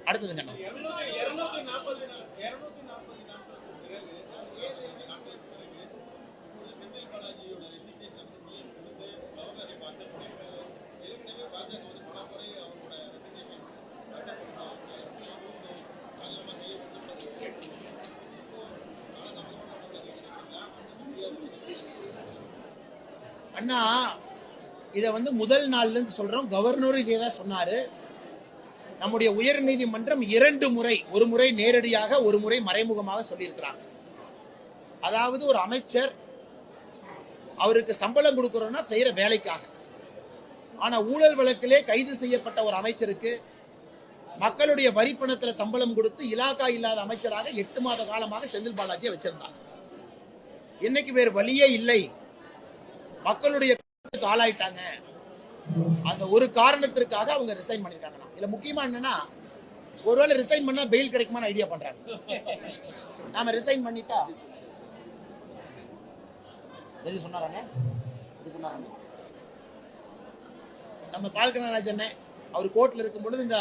அடுத்ததுங்க அண்ணா, இதை முதல் நாள்ல இருந்து சொல்றோம். கவர்னர் இதே தான் சொன்னாரு. நம்முடைய உயர் நீதிமன்றம் 2 முறை, ஒரு முறை நேரடியாக, ஒரு முறை மறைமுகமாக சொல்லியிருக்கிறாங்க. அதாவது ஒரு அமைச்சர் அவருக்கு சம்பளம் கொடுக்கிறோம்னா செய்யற வேலைக்காக. ஆனா ஊழல் வழக்கிலே கைது செய்யப்பட்ட ஒரு அமைச்சருக்கு மக்களுடைய வரி பணத்துல சம்பளம் கொடுத்து இலாக்கா இல்லாத அமைச்சராக 8 மாத காலமாக செந்தில் பாலாஜியை வச்சிருந்தாங்க. இன்னைக்கு வேறு வழியே இல்லை, மக்களுடைய ஆளாயிட்டாங்க. அந்த ஒரு காரணத்திற்காக அவங்க ரிசைன் பண்ணிட்டாங்க. இதுல முக்கியமா என்னன்னா, ஒருவேளை ரிசைன் பண்ணா பெயில் கிடைக்குமான்னு ஐடியா பண்றாங்க. நாம ரிசைன் பண்ணிட்டா சொன்னாரானே நம்ம பால்கனராஜன் அவர் கோர்ட்ல இருக்கும் பொழுது, இந்த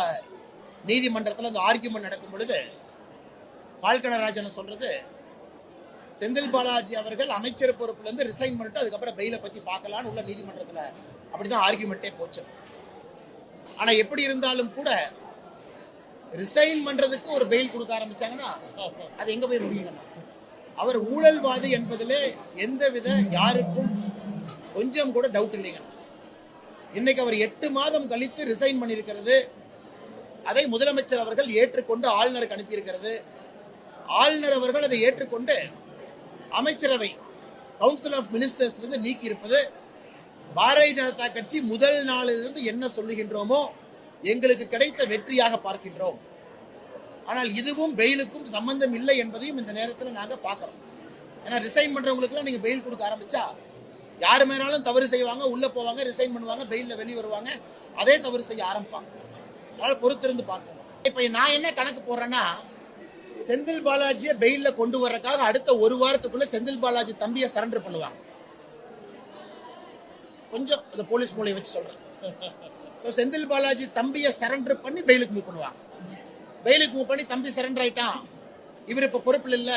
நீதிமன்றத்தில் இந்த ஆர்கியூமெண்ட் நடக்கும் பொழுது பால்கனராஜன் சொல்றது, செந்தில் பாலாஜி அவர்கள் அமைச்சர் பொறுப்புல இருந்து ரிசைன் பண்ணிட்டு அதுக்கப்புறம் பெயிலை பத்தி பார்க்கலான்னு உள்ள நீதிமன்றத்தில் அப்படிதான் ஆர்கியூமெண்டே போச்சு. ஆனா எப்படி இருந்தாலும் கூட ரிசைன் பண்றதுக்கு ஒரு பெயில் கொடுக்க ஆரம்பிச்சாங்கன்னா அது எங்க போய் முடியுங்க? அவர் ஊழல்வாதி என்பதிலே எந்தவித யாருக்கும் கொஞ்சம் கூட டவுட் இல்லைங்க. இன்னைக்கு அவர் 8 மாதம் கழித்து ரிசைன் பண்ணியிருக்கிறது, அதை முதலமைச்சர் அவர்கள் ஏற்றுக்கொண்டு ஆளுநருக்கு அனுப்பியிருக்கிறது. ஆளுநர் அவர்கள் அதை ஏற்றுக்கொண்டு அமைச்சரவை கவுன்சில் ஆஃப் மினிஸ்டர்ஸ் இருந்து நீக்கி இருப்பது பாரதிய ஜனதா கட்சி முதல் நாளிலிருந்து என்ன சொல்லுகின்றோமோ எங்களுக்கு கிடைத்த வெற்றியாக பார்க்கின்றோம். ஆனால் இதுவும் பெயிலுக்கும் சம்பந்தம் இல்லை என்பதையும் இந்த நேரத்தில் நாங்க பார்க்கிறோம். ஏன்னா ரிசைன் பண்றவங்களுக்குலாம் நீங்க பெயில் கொடுக்க ஆரம்பிச்சா யாரு மேலாலும் தவறு செய்வாங்க, உள்ள போவாங்க, ரிசைன் பண்ணுவாங்க, பெயில்ல வெளியே வருவாங்க, அதே தவறு செய்ய ஆரம்பிப்பாங்க. அதனால பொறுத்திருந்து பார்ப்போம். இப்ப நான் என்ன கணக்கு போடுறேன்னா, செந்தில் பாலாஜியை பெயில்ல கொண்டு வர்றதுக்காக அடுத்த ஒரு வாரத்துக்குள்ள செந்தில் பாலாஜி தம்பியை சரண்டர் பண்ணுவாங்க. கொஞ்சம் இந்த போலீஸ் மூலையை வச்சு சொல்றேன். செந்தில் பாலாஜி தம்பியை சரண்டர் பண்ணி பெயிலுக்கு மூவ் பண்ணுவாங்க. பெயிலுக்கு மூவ் பண்ணி தம்பி சரண்டர் ஆயிட்டான், இவர் இப்ப பொறுப்பில் இல்ல,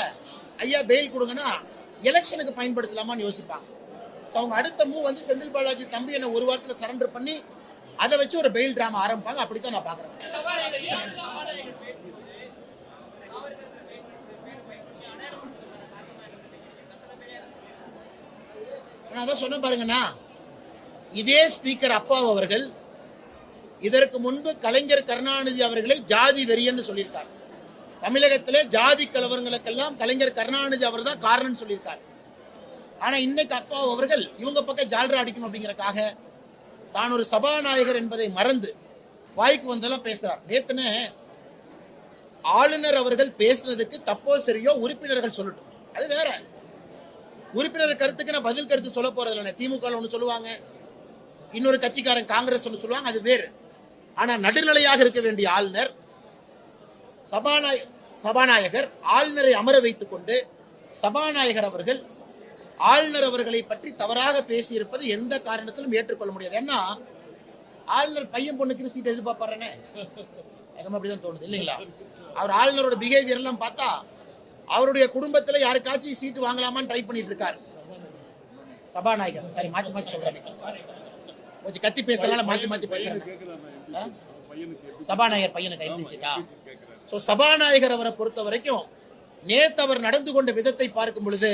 ஐயா பெயில் கொடுங்கன்னா எலெக்ஷனுக்கு பயன்படுத்தலாமான்னு யோசிப்பாங்க. அவங்க அடுத்த மூவ் செந்தில் பாலாஜி தம்பி என்ன ஒரு வாரத்துல சரண்டர் பண்ணி அதை வச்சு ஒரு பெயில் டிராமா ஆரம்பிப்பாங்க. அப்படித்தான் நான் பாக்குறேன். நான் அதான் சொன்ன பாருங்கண்ணா, இதே ஸ்பீக்கர் அப்பாவு அவர்கள் இதற்கு முன்பு கலைஞர் கருணாநிதி அவர்களை ஜாதி வெறியன்னு சொல்லியிருக்கார். தமிழகத்திலே ஜாதி கலவரங்களுக்கெல்லாம் கலைஞர் கருணாநிதி அவர் தான் காரணம் சொல்லியிருக்கார். ஆனா இன்னைக்கு அப்பாவு அவர்கள் இவங்க பக்கம் ஜால்ரா அடிக்கணும் அப்படிங்கறக்காக தான் ஒரு சபாநாயகர் என்பதை மறந்து வாய்க்கு வந்தெல்லாம் பேசுறார். நேத்துன்னு ஆளுநர் அவர்கள் பேசுறதுக்கு தப்போ சரியோ உறுப்பினர்கள் சொல்லட்டும், அது வேற. உறுப்பினர் கருத்துக்கு நான் பதில் கருத்து சொல்ல போறது இல்லை. திமுக ஒன்று சொல்லுவாங்க, இன்னொரு கட்சிக்காரன் காங்கிரஸ் ஒன்று சொல்லுவாங்க, அது வேறு. ஆனா நடுநிலையாக இருக்க வேண்டிய ஆளுநர், சபாநாயகர் ஆளுநரை அமர வைத்துக் கொண்டு சபாநாயகர் அவர்கள் ஆளுநர் அவர்களை பற்றி தவறாக பேசியிருப்பது எந்த காரணத்திலும் ஏற்றுக்கொள்ள முடியாது. ஏன்னா ஆளுநர் பையன் பொண்ணுக்கு சீட் எதிர்பார்ப்பாருன்னு எனக்கு அப்படிதான் தோணுது இல்லைங்களா? அவர் ஆளுநரோட பிஹேவியர் எல்லாம் பார்த்தா அவருடைய குடும்பத்துல யாருக்காச்சும் சீட்டு வாங்கலாமான்னு ட்ரை பண்ணிட்டு இருக்காரு சபாநாயகர். சரி, மாத்தி மாத்தி சொல்றேன், கொஞ்சம் கத்தி பேசுறதுனால மாத்தி மாத்தி பேசுறேன். சபாநாயகர் பையனுக்கு ஐம்பது சீட்டா? சபாநாயகர் அவரை பொறுத்த வரைக்கும் நேத்து அவர் நடந்து கொண்ட விதத்தை பார்க்கும் பொழுது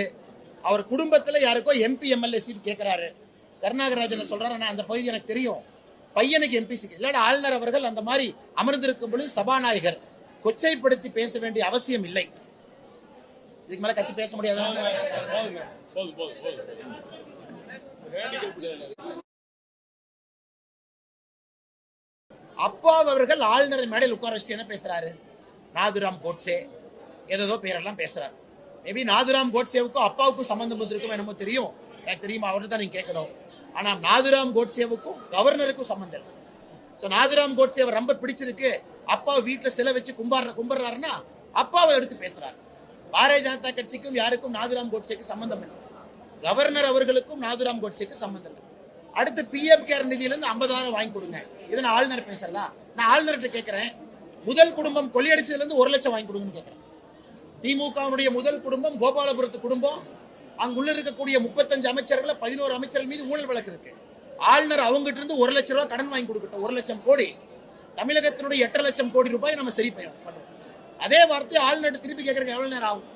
அவர் குடும்பத்துல யாருக்கோ எம்பி எம்எல்ஏ சீட் கேட்கிறாரு. கருணாகராஜன் சொல்றாரு, நான் அந்த பகுதி எனக்கு தெரியும், பையனுக்கு எம்பி சீட் இல்ல. ஆளுநர் அவர்கள் அந்த மாதிரி அமர்ந்திருக்கும் பொழுது சபாநாயகர் கொச்சைப்படுத்தி பேச வேண்டிய அவசியம் இல்லை. இதுக்கு மேல கத்தி பேச முடியாது. அப்பா அவர்கள் ஆளுநரை மேடையில் உட்கார வச்சு என்ன பேசுறாரு? நாதுராம் கோட்சே ஏதோ பேரெல்லாம் பேசுறாரு. மேபி நாதுராம் கோட்சேவுக்கும் அப்பாவுக்கும் சம்பந்தம் இருக்கும் என்னமோ தெரியும், எனக்கு தெரியுமா, அவர்கிட்ட தான் நீங்க கேட்கணும். ஆனா நாதுராம் கோட்சேவுக்கும் கவர்னருக்கும் சம்பந்தம். நாதுராம் கோட்சேவை ரொம்ப பிடிச்சிருக்கு, அப்பா வீட்டுல சிலை வச்சு கும்பிடுறாருன்னா அப்பாவை எடுத்து பேசுறாரு. பாரதிய ஜனதா கட்சிக்கும் யாருக்கும் நாதுராம் கோட்சேக்கு சம்பந்தம் இல்லை, கவர்னர் அவர்களுக்கும் நாதுராம் கோட்சேக்கு சம்பந்தம் இல்லை. அடுத்து PM கேர் நிதியிலிருந்து 50,000 வாங்கி கொடுங்க, இதை நான் ஆளுநர் பேசுறதா? நான் ஆளுநர்கிட்ட கேட்கிறேன், முதல் குடும்பம் கொள்ளையடிச்சதுல இருந்து 1 லட்சம் வாங்கி கொடுங்கன்னு கேட்கிறேன். திமுகவுடைய முதல் குடும்பம் கோபாலபுரத்து குடும்பம். அங்குள்ள இருக்கக்கூடிய 35 அமைச்சர்கள் 11 அமைச்சர்கள் மீது ஊழல் வழக்கு இருக்கு. ஆளுநர் அவங்ககிட்ட இருந்து 1 லட்சம் ரூபாய் கடன் வாங்கி கொடுக்கட்டும். 1 லட்சம் கோடி தமிழகத்தினுடைய 8 லட்சம் கோடி ரூபாய் நம்ம சரி பண்ணுவோம். அதே வார்த்தை ஆளுநர் திருப்பி கேட்கறதுக்கு எவ்வளவு நேரம் ஆகும்?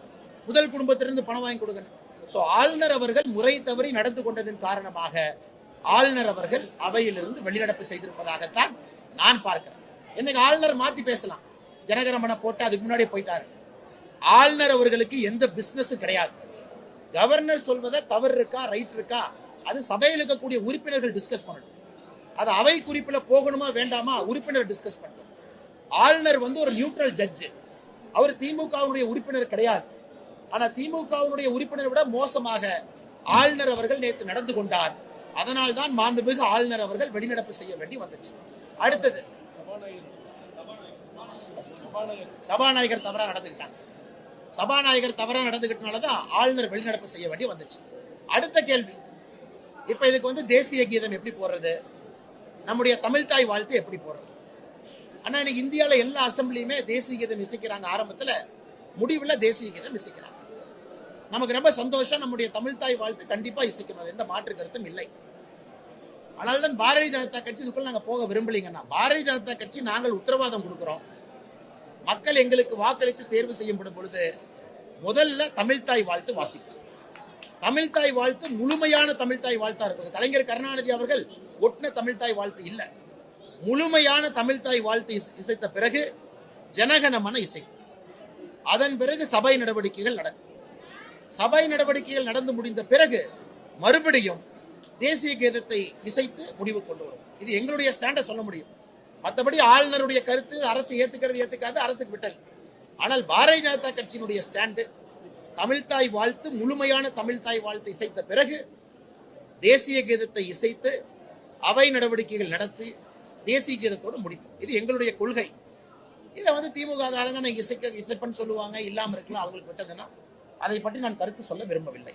முதல் குடும்பத்திலிருந்து பணம் வாங்கி கொடுக்கணும். சோ ஆளுநர் அவர்கள் முறை தவறி நடந்து கொண்டதன் காரணமாக ஆளுநர் அவர்கள் அவையிலிருந்து வெளிநடப்பு செய்திருப்பதாகத்தான் நான் பார்க்கிறேன். இன்னைக்கு ஆளுநர் மாத்தி பேசலாம், ஜனகணமன போட்டு அதுக்கு முன்னாடி போயிட்டாரு. ஆளுநர் அவர்களுக்கு எந்த பிசினஸும் கிடையாது. கவர்னர் சொல்வதை தவறு இருக்கா ரைட் இருக்கா அது சபையில் இருக்கக்கூடிய உறுப்பினர்கள் டிஸ்கஸ் பண்ணணும். அது அவை குறிப்பில் போகணுமா வேண்டாமா உறுப்பினர் டிஸ்கஸ் பண்ணணும். ஆளுநர் ஒரு நியூட்ரல் ஜட்ஜ். அவர் திமுகவுடைய உறுப்பினர் கிடையாது. ஆனா திமுகவுடைய உறுப்பினரை விட மோசமாக ஆளுநர் அவர்கள் நேற்று நடந்து கொண்டார். அதனால் தான் மாண்புமிகு ஆளுநர் அவர்கள் வெளிநடப்பு செய்ய வேண்டி வந்துச்சு. அடுத்தது சபாநாயகர் தவறா நடந்துக்கிட்டாங்க. சபாநாயகர் தவறா நடந்துகிட்டனாலதான் ஆளுநர் வெளிநடப்பு செய்ய வேண்டி வந்துச்சு. அடுத்த கேள்வி, இப்ப இதுக்கு தேசிய கீதம் எப்படி போடுறது, நம்முடைய தமிழ்தாய் வாழ்த்து எப்படி போடுறது? ஆனா இன்னைக்கு இந்தியாவில எல்லா அசம்பிளியுமே தேசிய கீதம் இசைக்கிறாங்க. ஆரம்பத்துல, முடிவுல தேசிய கீதம் இசைக்கிறாங்க. நமக்கு ரொம்ப சந்தோஷம். நம்முடைய தமிழ்தாய் வாழ்த்து கண்டிப்பா இசைக்கணும், எந்த மாற்று கருத்தும் இல்லை. ஆனால்தான் பாரதிய ஜனதா கட்சி நாங்க போக விரும்பலீங்கன்னா, பாரதிய ஜனதா கட்சி நாங்கள் உத்தரவாதம் கொடுக்கிறோம். மக்கள் எங்களுக்கு வாக்களித்து தேர்வு செய்யப்படும் பொழுது முதல்ல தமிழ்தாய் வாழ்த்து வாசிக்கும். தமிழ்தாய் வாழ்த்து முழுமையான தமிழ்தாய் வாழ்த்தா இருக்குது. கலைஞர் கருணாநிதி அவர்கள் ஒட்டின தமிழ்தாய் வாழ்த்து இல்ல, முழுமையான தமிழ்தாய் வாழ்த்து இசைத்த பிறகு ஜனகணமன இசைக்கும். அதன் பிறகு சபை நடவடிக்கைகள் நடக்கும். சபை நடவடிக்கைகள் நடந்து முடிந்த பிறகு மறுபடியும் தேசிய கீதத்தை இசைத்து முடிவு கொண்டு வரும். இது எங்களுடைய ஸ்டாண்டை சொல்ல முடியும். மற்றபடி ஆளுநருடைய கருத்து அரசு ஏத்துக்கிறது ஏத்துக்காது அரசுக்கு விட்டது. ஆனால் பாரதிய ஜனதா கட்சியினுடைய ஸ்டாண்டு தமிழ்தாய் வாழ்த்து முழுமையான தமிழ்தாய் வாழ்த்து இசைத்த பிறகு தேசிய கீதத்தை இசைத்து அவை நடவடிக்கைகள் நடத்தி தேசிய கீதத்தோடு முடிப்போம். இது எங்களுடைய கொள்கை. இதை திமுக காரங்க இசைப்பன்னு சொல்லுவாங்க, இல்லாம இருக்கலாம், அவங்களுக்கு விட்டதுன்னா அதை பற்றி நான் கருத்து சொல்ல விரும்பவில்லை.